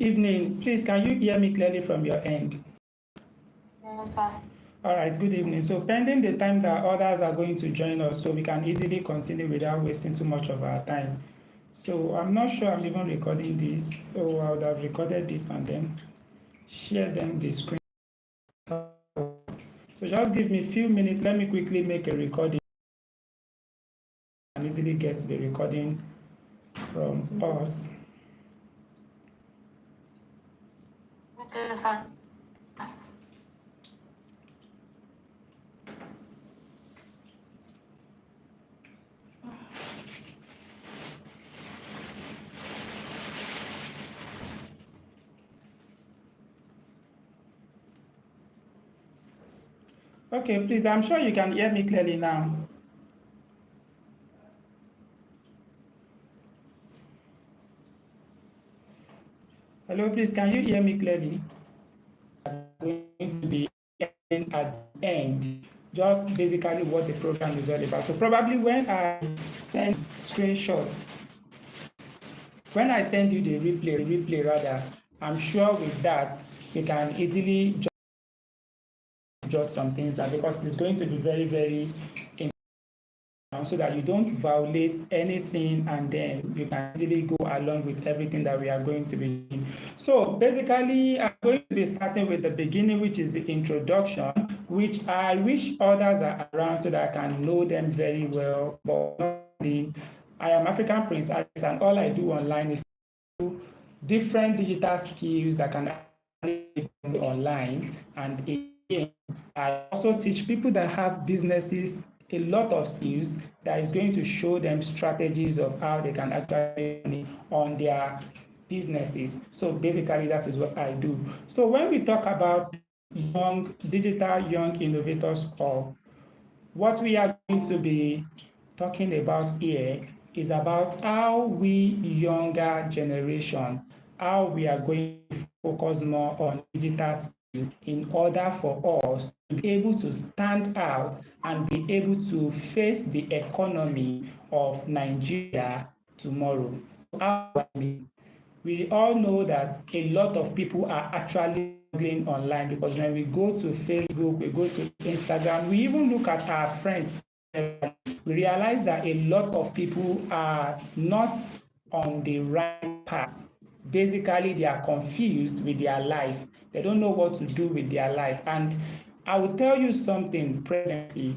evening. Please, can you hear me clearly from your end? Yes, sir. All right, good evening. So pending the time that others are going to join us, so we can easily continue without wasting too much of our time. So I'm not sure I'm even recording this, so I would have recorded this and then share them the screen. So just give me a few minutes. Let me quickly make a recording and easily get the recording from us. Okay, sir. Okay, please, I'm sure you can hear me clearly now. Hello, please, can you hear me clearly? Going to be at the end, just basically what the program is all about. So probably when I send screenshots, when I send you the replay rather, I'm sure with that you can easily jot some things down because it's going to be very, very important so that you don't violate anything and then you can easily go along with everything that we are going to be doing. So basically, I'm going to be starting with the beginning, which is the introduction, which I wish others are around so that I can know them very well. But I am African Prince Alex, and all I do online is different digital skills that can be online. And again, I also teach people that have businesses a lot of skills that is going to show them strategies of how they can actually make money on their businesses. So basically, that is what I do. So when we talk about young innovators, or what we are going to be talking about here is about how we younger generation, how we are going to focus more on digital skills in order for us to be able to stand out and be able to face the economy of Nigeria tomorrow. So how we all know that a lot of people are actually struggling online because when we go to Facebook, we go to Instagram, we even look at our friends, we realize that a lot of people are not on the right path. Basically, they are confused with their life. They don't know what to do with their life. And I will tell you something presently.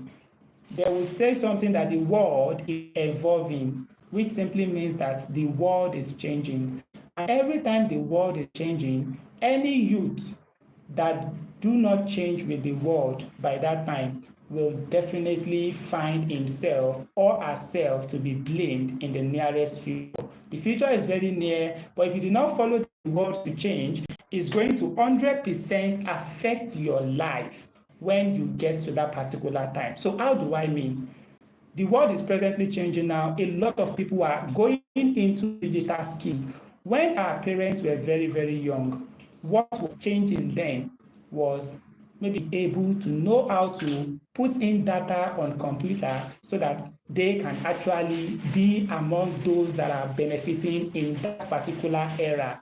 They will say something that the world is evolving, which simply means that the world is changing. And every time the world is changing, any youth that do not change with the world by that time will definitely find himself or herself to be blamed in the nearest future. The future is very near, but if you do not follow the world to change, it's going to 100% affect your life when you get to that particular time. So how do I mean? The world is presently changing now. A lot of people are going into digital skills. When our parents were very, very young, what was changing then was maybe able to know how to put in data on computer so that they can actually be among those that are benefiting in that particular era.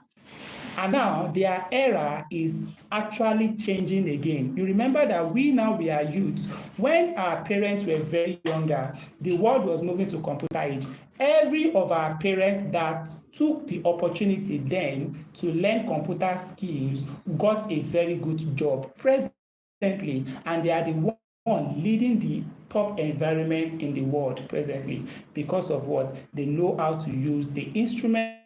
And now their era is actually changing again. You remember that we are youth. When our parents were very younger, the world was moving to computer age. Every of our parents that took the opportunity then to learn computer skills got a very good job presently, and they are the one leading the top environment in the world presently because of what? They know how to use the instruments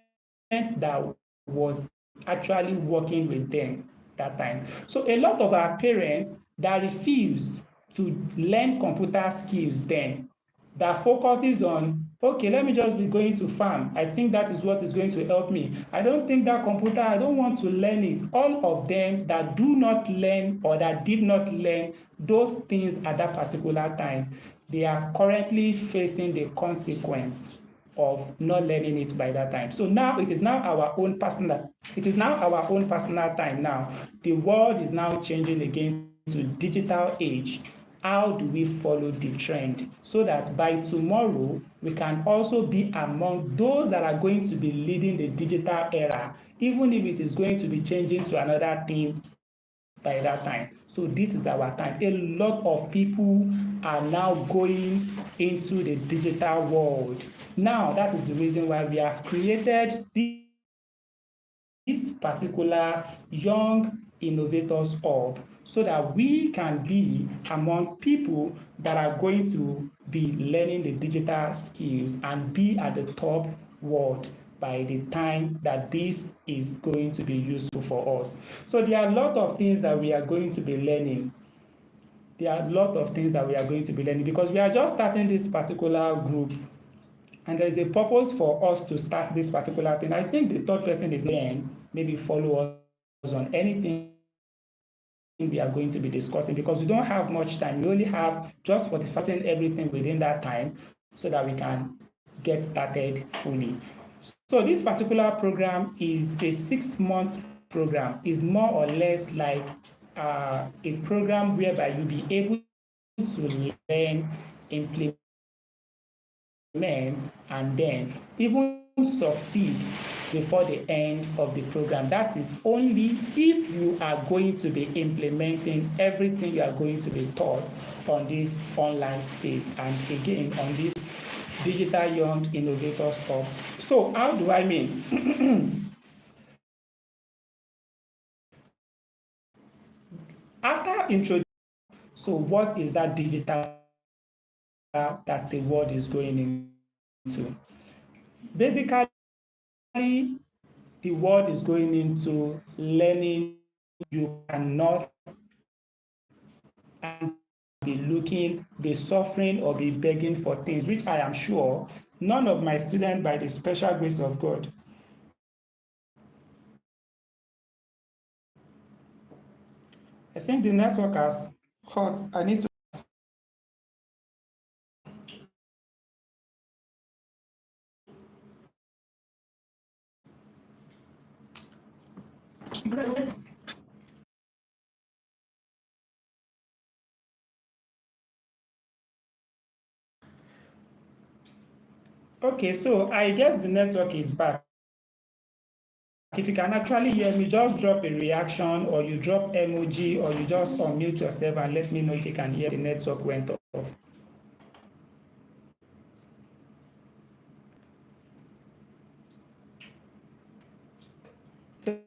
that was actually working with them that time. So a lot of our parents that refused to learn computer skills then, that focuses on, okay, let me just be going to farm. I think that is what is going to help me. I don't think that computer, I don't want to learn it. All of them that do not learn or that did not learn those things at that particular time, they are currently facing the consequence of not learning it by that time. So now it is now our own personal time now. The world is now changing again to digital age. How do we follow the trend so that by tomorrow we can also be among those that are going to be leading the digital era even if it is going to be changing to another thing by that time. So this is our time. A lot of people are now going into the digital world. Now, that is the reason why we have created this particular young innovators hub so that we can be among people that are going to be learning the digital skills and be at the top world by the time that this is going to be useful for us. So there are a lot of things that we are going to be learning. There are a lot of things that we are going to be learning because we are just starting this particular group and there is a purpose for us to start this particular thing. I think the third person is then maybe follow us on anything we are going to be discussing because we don't have much time. We only have just 45 everything within that time so that we can get started fully. So this particular program is a 6 month program. Is more or less like a program whereby you'll be able to learn, implement, and then even succeed before the end of the program. That is only if you are going to be implementing everything you are going to be taught on this online space and again on this digital young innovators hub. So how do I mean? After introducing, so what is that digital that the world is going into? Basically, the world is going into learning. You cannot and be looking, be suffering, or be begging for things, which I am sure none of my students, by the special grace of God, I think the network has cut. I need to. Okay, so I guess the network is back. If you can actually hear me, just drop a reaction or you drop emoji or you just unmute yourself and let me know if you can hear the network went off. So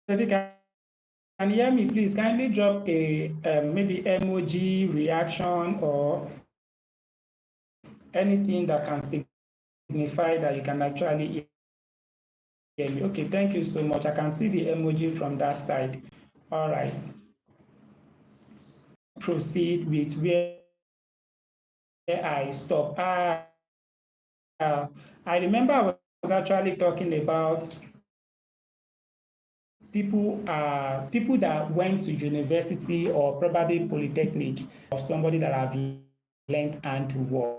if you can hear me, please kindly drop a maybe emoji reaction or anything that can signify that you can actually hear me. Okay, thank you so much. I can see the emoji from that side. All right. Proceed with where I stop. I remember I was actually talking about people that went to university or probably polytechnic or somebody that have learned hand work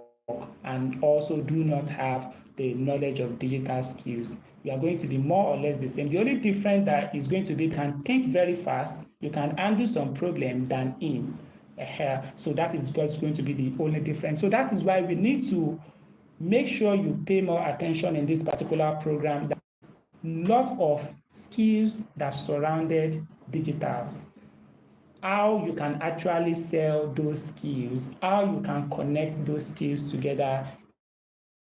and also do not have the knowledge of digital skills. You are going to be more or less the same. The only difference that is going to be you can think very fast, you can handle some problem than him. So that is just going to be the only difference. So that is why we need to make sure you pay more attention in this particular program. Lot of skills that surrounded digitals, how you can actually sell those skills, how you can connect those skills together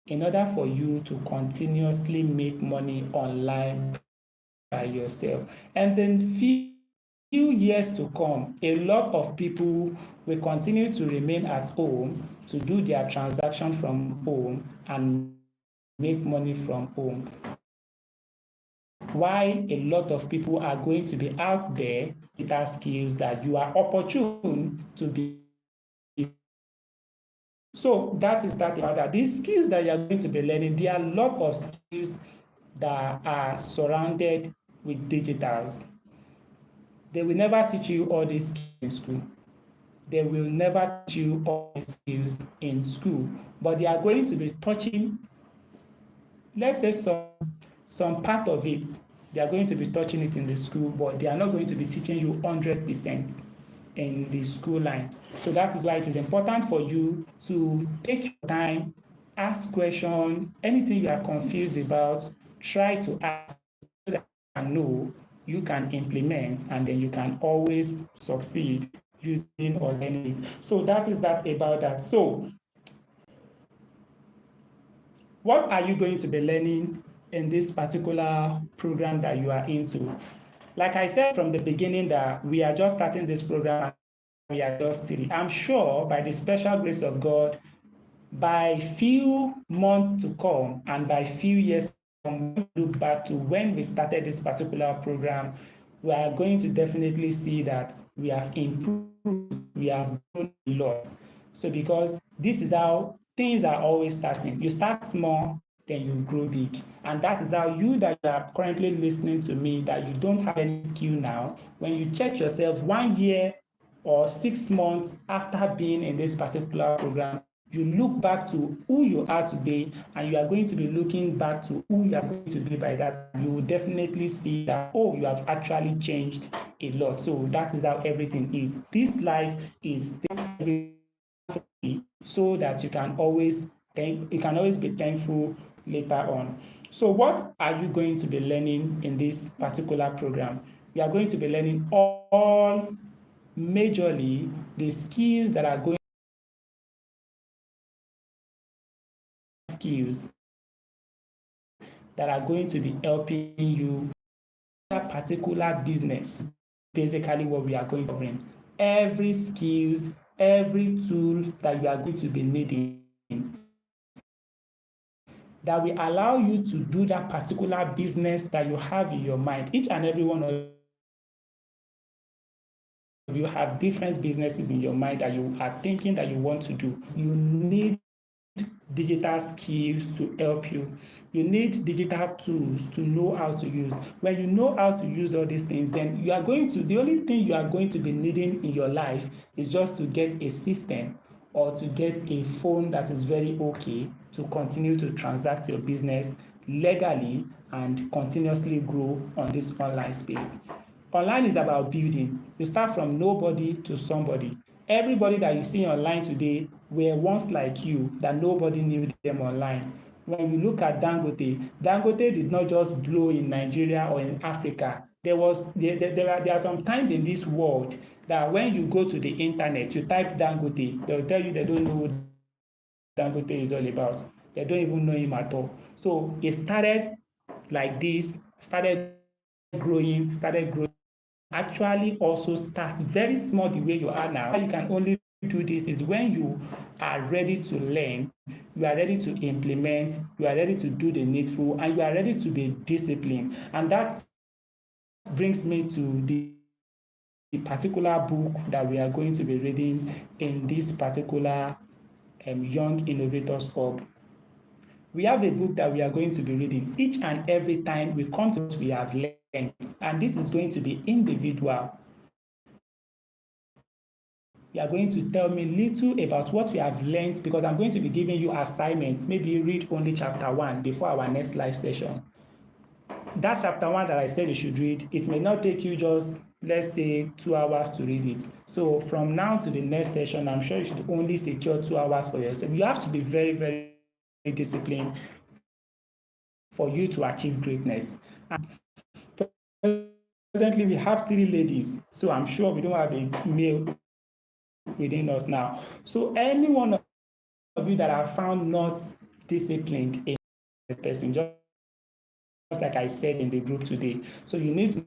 in order for you to continuously make money online by yourself. And then few years to come, a lot of people will continue to remain at home to do their transaction from home and make money from home. Why a lot of people are going to be out there with our skills that you are opportune to be. So that is that about that. These skills that you are going to be learning, there are a lot of skills that are surrounded with digitals. They will never teach you all these skills in school. They will never teach you all these skills in school, but they are going to be touching, let's say, some part of it. They are going to be touching it in the school, but they are not going to be teaching you 100% in the school line. So that is why it is important for you to take your time, ask questions, anything you are confused about, try to ask know, you can implement, and then you can always succeed using or learning it. So that is that about that. So what are you going to be learning in this particular program that you are into? Like I said from the beginning that we are just starting this program, we are just 3. I'm sure by the special grace of God, by few months to come and by few years to come, when we look back to when we started this particular program, we are going to definitely see that we have improved, we have grown a lot. So because this is how things are always starting. You start small, then you grow big. And that is how you that are currently listening to me, that you don't have any skill now, when you check yourself 1 year or 6 months after being in this particular program, you look back to who you are today, and you are going to be looking back to who you are going to be by that time. You will definitely see that, oh, you have actually changed a lot. So that is how everything is. This life is so that you can always be thankful later on. So what are you going to be learning in this particular program? You are going to be learning all majorly the skills that are going skills that are going to be helping you that particular business. Basically what we are going to bring. Every skills, every tool that you are going to be needing that will allow you to do that particular business that you have in your mind. Each and every one of you have different businesses in your mind that you are thinking that you want to do. You need digital skills to help you. You need digital tools to know how to use. When you know how to use all these things, then the only thing you are going to be needing in your life is just to get a system or to get a phone that is very okay to continue to transact your business legally and continuously grow on this online space. Online is about building. You start from nobody to somebody. Everybody that you see online today were once like you, that nobody knew them online. When we look at Dangote, Dangote did not just blow in Nigeria or in Africa. There are some times in this world that when you go to the internet, you type Dangote, they'll tell you they don't know what Dangote is all about. They don't even know him at all. So it started like this, started growing, actually also start very small the way you are now. You can only do this is when you are ready to learn, you are ready to implement, you are ready to do the needful, and you are ready to be disciplined. And that brings me to the particular book that we are going to be reading in this particular Young Innovators Hub. We have a book that we are going to be reading each and every time we come to what we have learned, and this is going to be individual. You are going to tell me little about what you have learned, because I'm going to be giving you assignments. Maybe read only chapter 1 before our next live session. That chapter 1 that I said you should read, it may not take you just, let's say, 2 hours to read it. So from now to the next session, I'm sure you should only secure 2 hours for yourself. You have to be very, very disciplined for you to achieve greatness. And presently, we have 3 ladies, so I'm sure we don't have a male within us now. So any one of you that are found not disciplined in the person, just like I said in the group today. So you need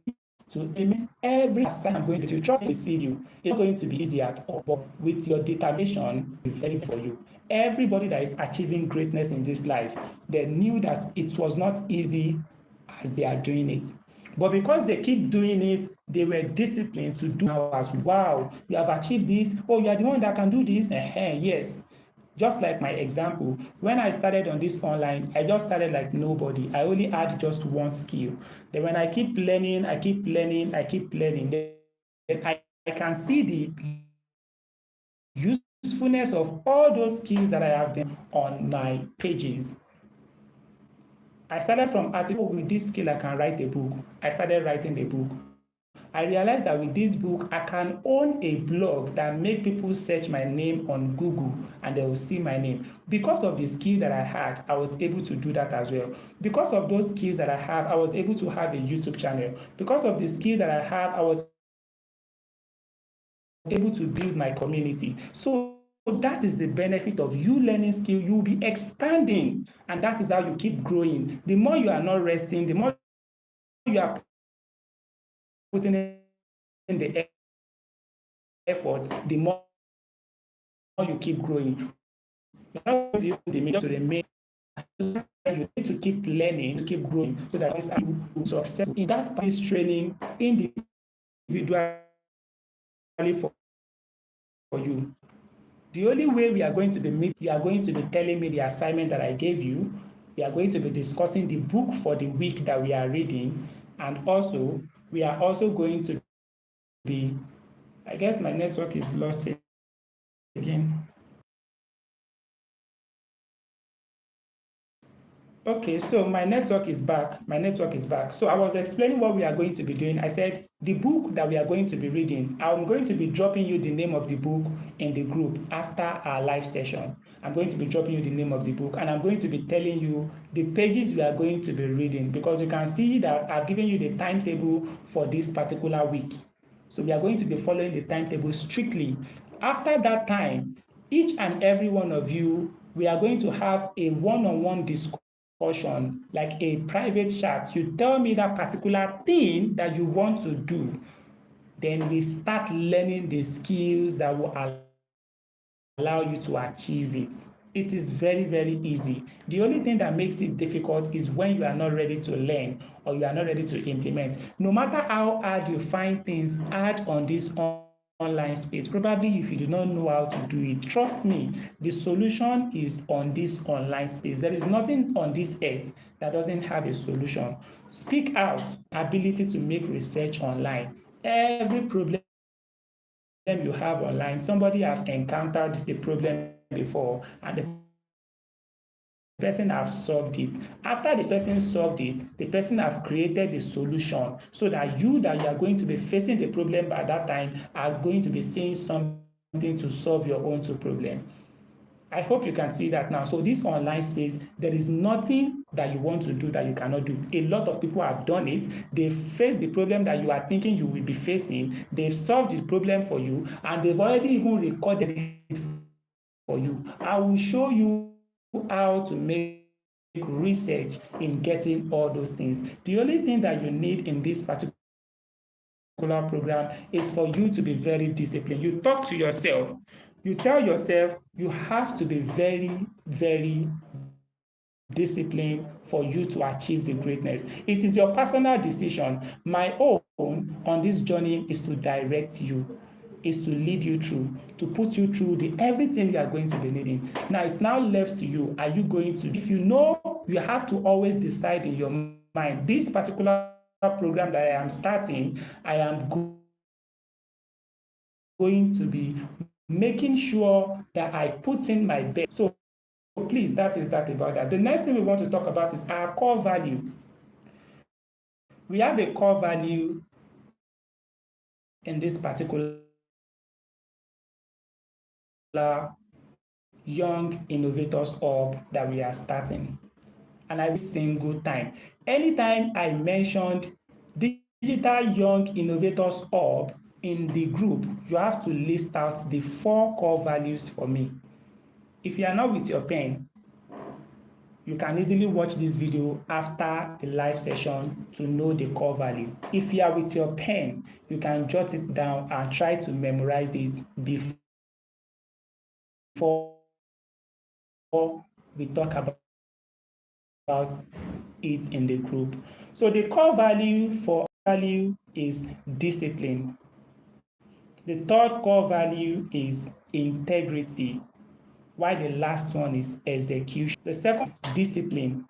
to implement every assignment I'm going to trust me receive you. It's not going to be easy at all, but with your determination, it's very for you. Everybody that is achieving greatness in this life, they knew that it was not easy as they are doing it. But because they keep doing it, they were disciplined to do hours. Wow, you have achieved this. Oh, you are the one that can do this. Yes. Just like my example, when I started on this online, I just started like nobody. I only had just one skill. Then when I keep learning, then I can see the usefulness of all those skills that I have done on my pages. I started from article with this skill, I can write a book. I started writing the book. I realized that with this book, I can own a blog that make people search my name on Google and they will see my name. Because of the skill that I had, I was able to do that as well. Because of those skills that I have, I was able to have a YouTube channel. Because of the skill that I have, I was able to build my community. So that is the benefit of you learning skill. You will be expanding, and that is how you keep growing. The more you are not resting, the more you are putting in the effort, the more you keep growing. You're not going to the main. You need to keep learning, to keep growing, so that you will success in that practice training individually for you. The only way we are going to be meet, you are going to be telling me the assignment that I gave you. We are going to be discussing the book for the week that we are reading, and also we are also going to be. I guess my network is lost again. Okay, so my network is back. My network is back. So I was explaining what we are going to be doing. I said the book that we are going to be reading, I'm going to be dropping you the name of the book in the group after our live session. I'm going to be dropping you the name of the book and I'm going to be telling you the pages we are going to be reading because you can see that I've given you the timetable for this particular week. So we are going to be following the timetable strictly. After that time, each and every one of you, we are going to have a one-on-one discussion, like a private chat. You tell me that particular thing that you want to do. Then we start learning the skills that will allow you to achieve it. It is very, very easy. The only thing that makes it difficult is when you are not ready to learn or you are not ready to implement. No matter how hard you find things hard on this online space, probably if you do not know how to do it, trust me, the solution is on this online space. There is nothing on this earth that doesn't have a solution. Speak out, ability to make research online. Every problem you have online, somebody have encountered the problem before and the person have solved it. After the person solved it, the person have created the solution so that you are going to be facing the problem by that time are going to be seeing something to solve your own two problem. I hope you can see that now. So this online space, there is nothing that you want to do that you cannot do. A lot of people have done it. They've faced the problem that you are thinking you will be facing. They've solved the problem for you, and they've already even recorded it for you. I will show you how to make research in getting all those things. The only thing that you need in this particular program is for you to be very disciplined. You talk to yourself. You tell yourself you have to be very, very disciplined for you to achieve the greatness. It is your personal decision. My own on this journey is to direct you, is to lead you through, to put you through the everything you are going to be needing. Now it's now left to you. Are you going to? If you know, you have to always decide in your mind. This particular program that I am starting, I am going to be making sure that I put in my best. So please, that is that about that. The next thing we want to talk about is our core value. We have a core value in this particular young innovators hub that we are starting. And every single time, anytime I mentioned digital young innovators hub in the group, you have to list out the 4 core values for me. If you are not with your pen, you can easily watch this video after the live session to know the core value. If you are with your pen, you can jot it down and try to memorize it before we talk about it in the group. So the core value for value is discipline. The third core value is integrity, while the last one is execution. The second is discipline.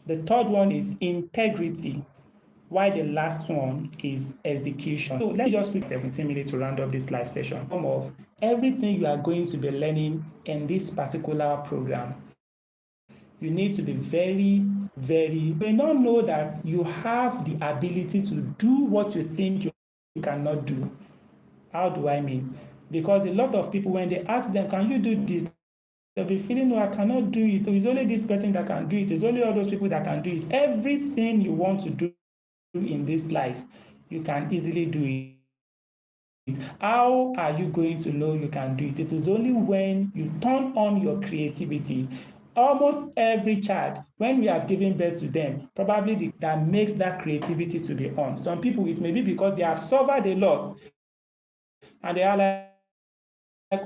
The third one is integrity, while the last one is execution. So let me just quick 17 minutes to round up this live session. Of everything you are going to be learning in this particular program, you need to be very, very, you may not know that you have the ability to do what you think you you cannot do. How do I mean? Because a lot of people, when they ask them, can you do this? They'll be feeling, no, I cannot do it. It's only this person that can do it. It's only all those people that can do it. Everything you want to do in this life, you can easily do it. How are you going to know you can do it? It is only when you turn on your creativity. Almost every child, when we have given birth to them, probably that makes that creativity to be on. Some people, it may be because they have suffered a lot and they are like,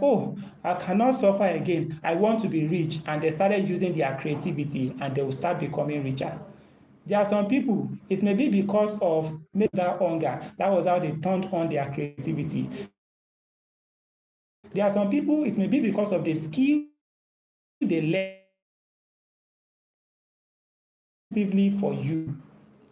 oh, I cannot suffer again. I want to be rich. And they started using their creativity and they will start becoming richer. There are some people, it may be because of maybe that hunger. That was how they turned on their creativity. There are some people, it may be because of the skill they learn for you.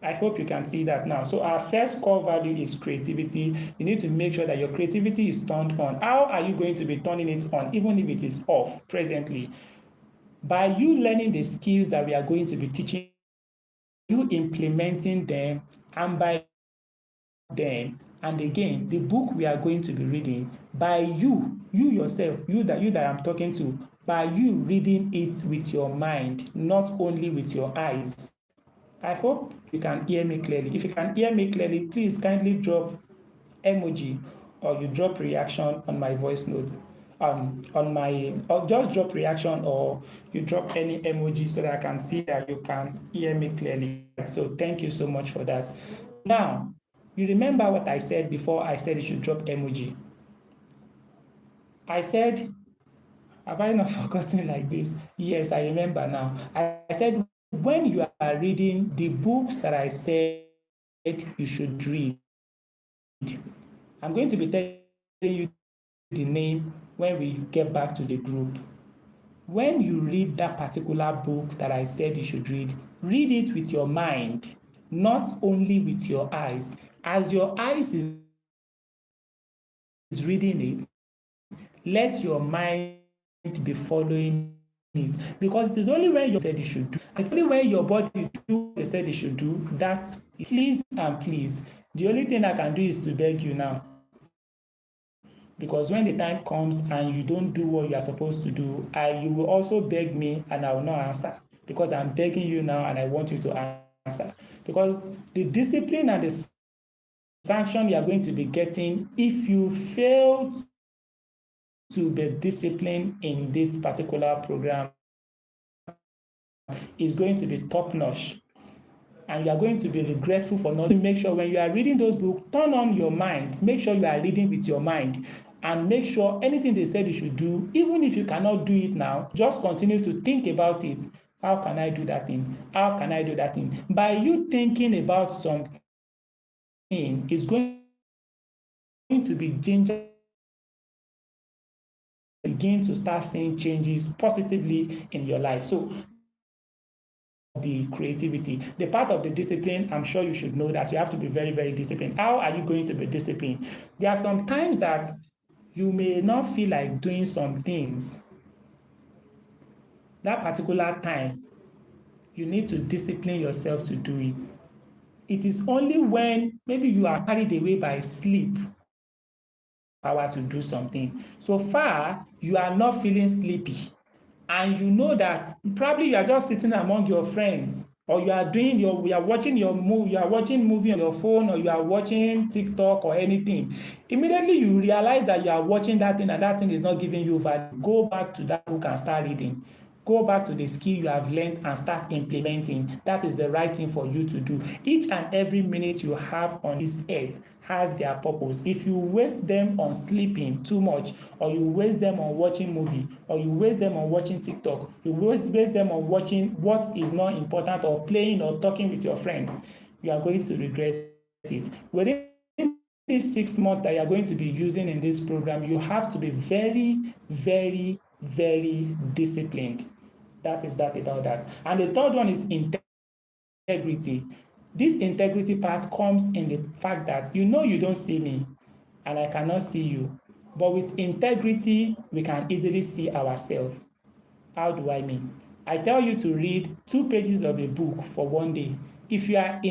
I hope you can see that now. So our first core value is creativity. You need to make sure that your creativity is turned on. How are you going to be turning it on, even if it is off presently? By you learning the skills that we are going to be teaching, you implementing them, and by them, and again, the book we are going to be reading, by you yourself, you that I'm talking to, by you reading it with your mind, not only with your eyes. I hope you can hear me clearly. If you can hear me clearly, please kindly drop emoji or you drop reaction on my voice notes. On my, or just drop reaction or you drop any emoji so that I can see that you can hear me clearly. So thank you so much for that. Now, you remember what I said before I said you should drop emoji. I said, have I not forgotten like this? Yes, I remember now. I said, when you are reading the books that I said you should read, I'm going to be telling you the name when we get back to the group. When you read that particular book that I said you should read it with your mind, not only with your eyes. As your eyes is reading it, let your mind be following it. Because it is only when you said you should do, and it's only when your body do what they said you should do, that please and please. The only thing I can do is to beg you now. Because when the time comes and you don't do what you are supposed to do, you will also beg me and I will not answer. Because I'm begging you now and I want you to answer. Because the discipline and the sanction you are going to be getting if you fail to be disciplined in this particular program is going to be top notch. And you are going to be regretful for not. Make sure when you are reading those books, turn on your mind. Make sure you are reading with your mind. And make sure anything they said you should do, even if you cannot do it now, just continue to think about it. How can I do that thing? How can I do that thing? By you thinking about something, it's going to be ginger begin to start seeing changes positively in your life. So the creativity, the part of the discipline, I'm sure you should know that you have to be very, very disciplined. How are you going to be disciplined? There are some times that you may not feel like doing some things. That particular time, you need to discipline yourself to do it. It is only when maybe you are carried away by sleep power to do something. So far, you are not feeling sleepy. And you know that probably you are just sitting among your friends or you are watching your movie, you are watching movie on your phone or you are watching TikTok or anything. Immediately you realize that you are watching that thing and that thing is not giving you value. Go back to that book and start reading. Go back to the skill you have learned and start implementing. That is the right thing for you to do. Each and every minute you have on this earth has their purpose. If you waste them on sleeping too much, or you waste them on watching movie, or you waste them on watching TikTok, you waste them on watching what is not important or playing or talking with your friends, you are going to regret it. Within these 6 months that you are going to be using in this program, you have to be very, very, very disciplined. That is that about that. And the third one is integrity. This integrity part comes in the fact that you know you don't see me and I cannot see you. But with integrity, we can easily see ourselves. How do I mean? I tell you to read 2 pages of a book for one day. If you have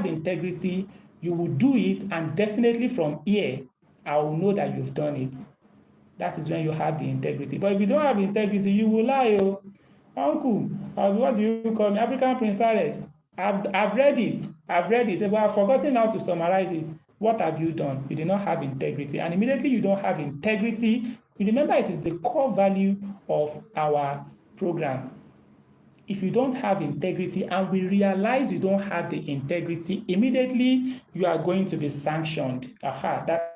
integrity, You will do it, and definitely from here, I will know that you've done it. That is when you have the integrity. But if you don't have integrity, you will lie. Oh, uncle, what do you call me? African Princess. I've read it. I've read it, but I've forgotten how to summarize it. What have you done? You did not have integrity. And immediately you don't have integrity, you remember it is the core value of our program. If you don't have integrity and we realize you don't have the integrity, immediately you are going to be sanctioned. Aha, that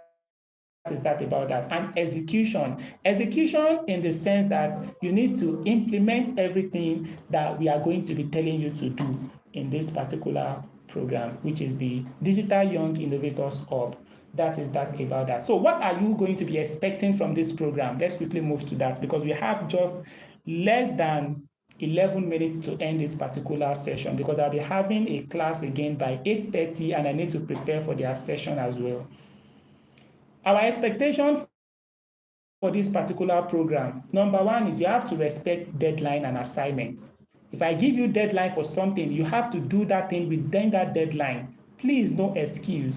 is that about that. And execution in the sense that you need to implement everything that we are going to be telling you to do in this particular program, which is the Digital Young Innovators Hub. That is that about that. So what are you going to be expecting from this program? Let's quickly move to that, because we have just less than 11 minutes to end this particular session, because I'll be having a class again by 8:30 and I need to prepare for their session as well. Our expectation for this particular program, number one is you have to respect deadline and assignment. If I give you deadline for something, you have to do that thing within that deadline. Please, no excuse.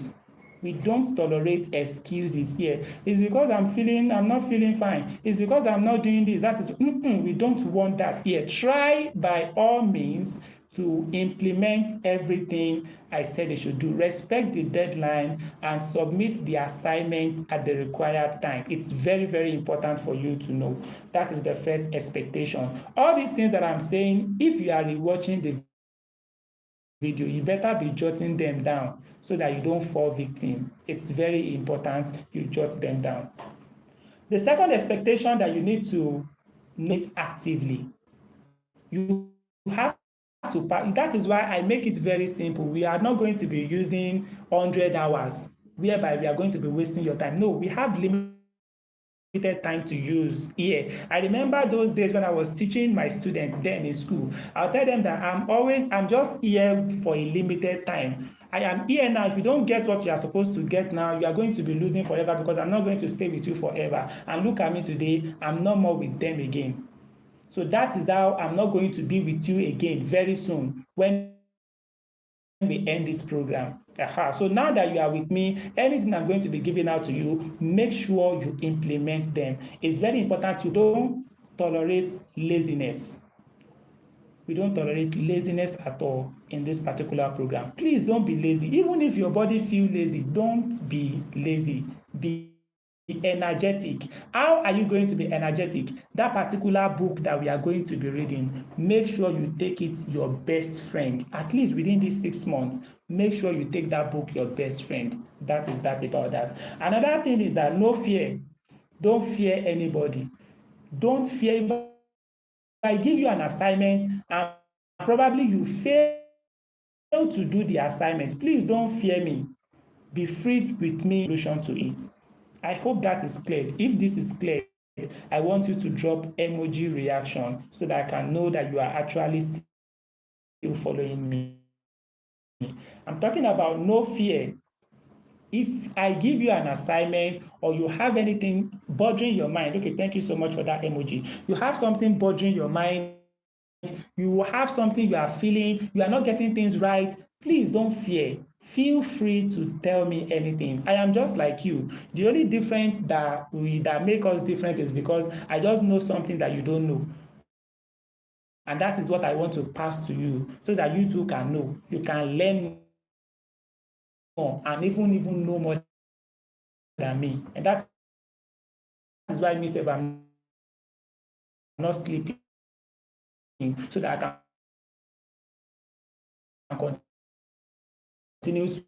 We don't tolerate excuses here. It's because I'm not feeling fine. It's because I'm not doing this. That is, we don't want that here. Try by all means to implement everything I said they should do. Respect the deadline and submit the assignment at the required time. It's very, very important for you to know. That is the first expectation. All these things that I'm saying, if you are rewatching the video, you better be jotting them down so that you don't fall victim. It's very important you jot them down. The second expectation that you need to meet actively, you have to, that is why I make it very simple. We are not going to be using 100 hours whereby we are going to be wasting your time. No, we have limited time to use here. I remember those days when I was teaching my students then in school. I'll tell them that I'm just here for a limited time. I am here now. If you don't get what you are supposed to get now, you are going to be losing forever, because I'm not going to stay with you forever. And look at me today, I'm no more with them again. So that is how I'm not going to be with you again very soon when we end this program. So now that you are with me, anything I'm going to be giving out to you, make sure you implement them. It's very important you don't tolerate laziness. We don't tolerate laziness at all in this particular program. Please don't be lazy. Even if your body feels lazy, don't be lazy. Be energetic. How are you going to be energetic? That particular book that we are going to be reading, make sure you take it your best friend. At least within these 6 months, make sure you take that book your best friend. That is that about that. Another thing is that no fear. Don't fear anybody. Don't fear. If I give you an assignment and probably you fail to do the assignment, please don't fear me. Be free with me solution to it. I hope that is clear. If this is clear, I want you to drop emoji reaction so that I can know that you are actually still following me. I'm talking about no fear. If I give you an assignment or you have anything bothering your mind, okay, thank you so much for that emoji. You have something bothering your mind, you have something you are feeling, you are not getting things right, please don't fear. Feel free to tell me anything. I am just like you. The only difference that make us different is because I just know something that you don't know. And that is what I want to pass to you so that you too can know. You can learn more and even know more than me. And that is why me say I'm not sleeping so that I can continue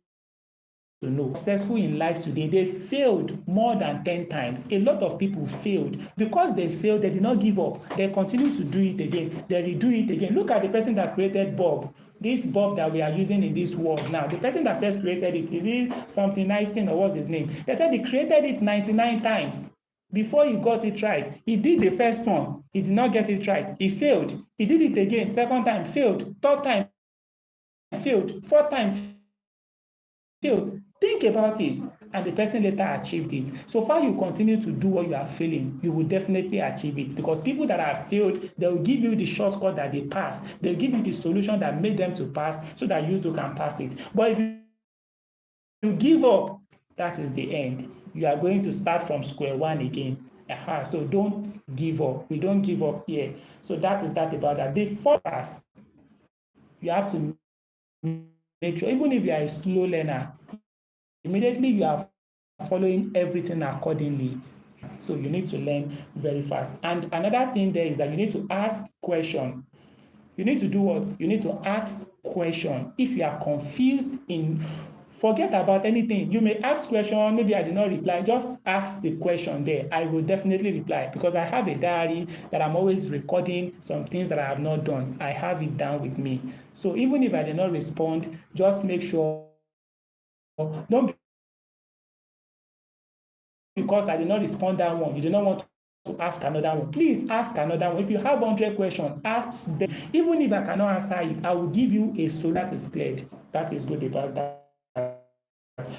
to know. Successful in life today, they failed more than 10 times. A lot of people failed. Because they failed, they did not give up. They continue to do it again. They redo it again. Look at the person that created Bob. This Bob that we are using in this world now. The person that first created it, is it something nice thing or what's his name? They said he created it 99 times. Before he got it right, he did the first one. He did not get it right. He failed. He did it again. Second time, failed. Third time, failed. Fourth time, failed. Think about it. And the person later achieved it. So far you continue to do what you are feeling, you will definitely achieve it. Because people that have failed, they will give you the shortcut that they pass. They will give you the solution that made them to pass so that you too can pass it. But if you give up, that is the end. You are going to start from square one again. So don't give up. We don't give up here. So that is that about that. The first, you have to make sure, even if you are a slow learner, immediately you are following everything accordingly. So you need to learn very fast. And another thing there is that you need to ask question. You need to do what? You need to ask question. If you are confused in, forget about anything. You may ask question, maybe I did not reply. Just ask the question there. I will definitely reply because I have a diary that I'm always recording some things that I have not done. I have it down with me. So even if I did not respond, just make sure, don't, because I did not respond that one, you do not want to ask another one. Please ask another one. If you have 100 questions, ask them. Even if I cannot answer it, I will give you a solution that is cleared. That is good about that.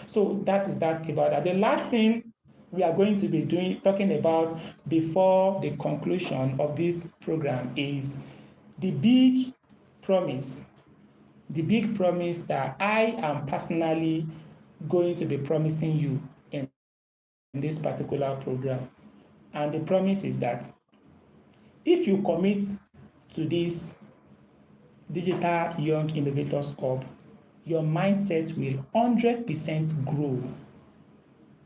So that is that about that. The last thing we are going to be talking about before the conclusion of this program is the big promise. The big promise that I am personally going to be promising you in this particular program. And the promise is that if you commit to this Digital Young Innovators Hub, your mindset will 100% grow.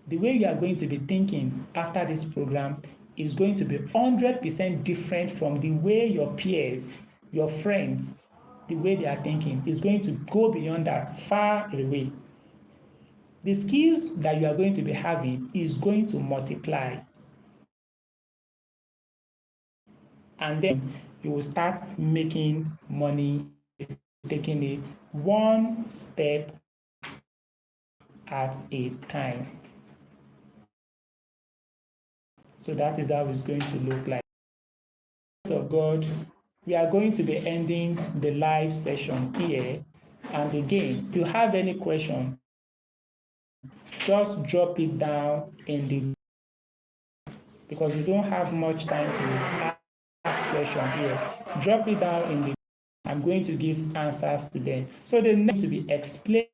The way you are going to be thinking after this program is going to be 100% different from the way your peers, your friends, the way they are thinking is going to go beyond that, far away. The skills that you are going to be having is going to multiply. And then you will start making money, taking it one step at a time. So that is how it's going to look like. Of God, we are going to be ending the live session here. And again, if you have any question, just drop it down in the, because we don't have much time to ask questions here. Drop it down in the, I'm going to give answers to them. So they need to be explaining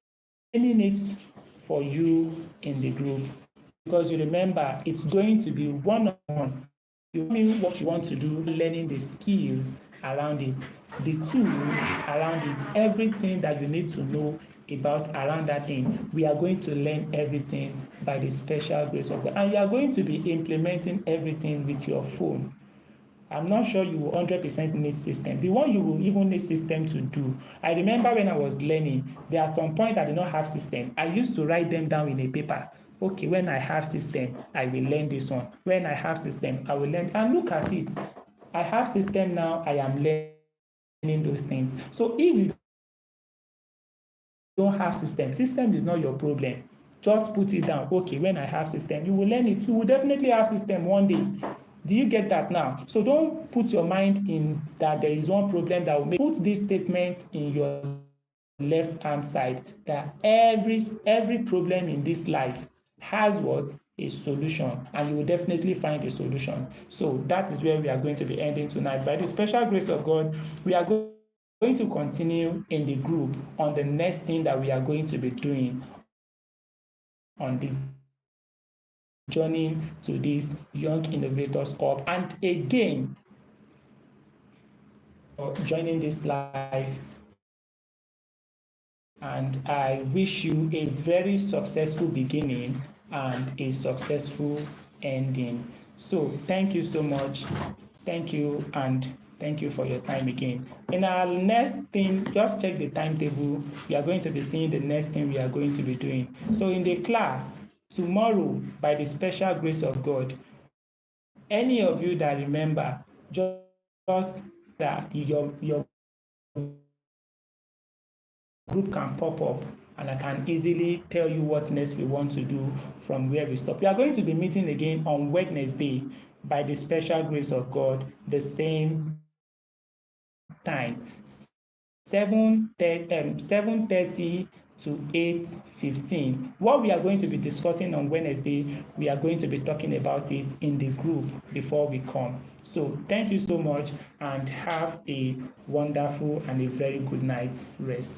it for you in the group. Because you remember, it's going to be one-on-one. You tell me what you want to do, learning the skills around it, the tools around it, everything that you need to know about around that thing. We are going to learn everything by the special grace of God. And you are going to be implementing everything with your phone. I'm not sure you will 100% need system. The one you will even need system to do. I remember when I was learning, there are some points I did not have system. I used to write them down in a paper. Okay, when I have system, I will learn this one. When I have system, I will learn. And look at it. I have system now, I am learning those things. So if you don't have system, system is not your problem. Just put it down. Okay, when I have system, you will learn it. You will definitely have system one day. Do you get that now? So don't put your mind in that there is one problem that will make. Put this statement in your left hand side that every problem in this life has what? A solution, and you will definitely find a solution. So that is where we are going to be ending tonight. By the special grace of God, we are going to continue in the group on the next thing that we are going to be doing on the journey to this Young Innovators Hub. And again, joining this live, and I wish you a very successful beginning and a successful ending. So thank you so much. Thank you, and thank you for your time again. In our next thing, just check the timetable. We are going to be seeing the next thing we are going to be doing. So in the class tomorrow, by the special grace of God, any of you that remember, just that your group can pop up, and I can easily tell you what next we want to do from where we stop. We are going to be meeting again on Wednesday by the special grace of God, the same time, 7:30 to 8:15. What we are going to be discussing on Wednesday, we are going to be talking about it in the group before we come. So thank you so much, and have a wonderful and a very good night rest.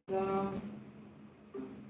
exam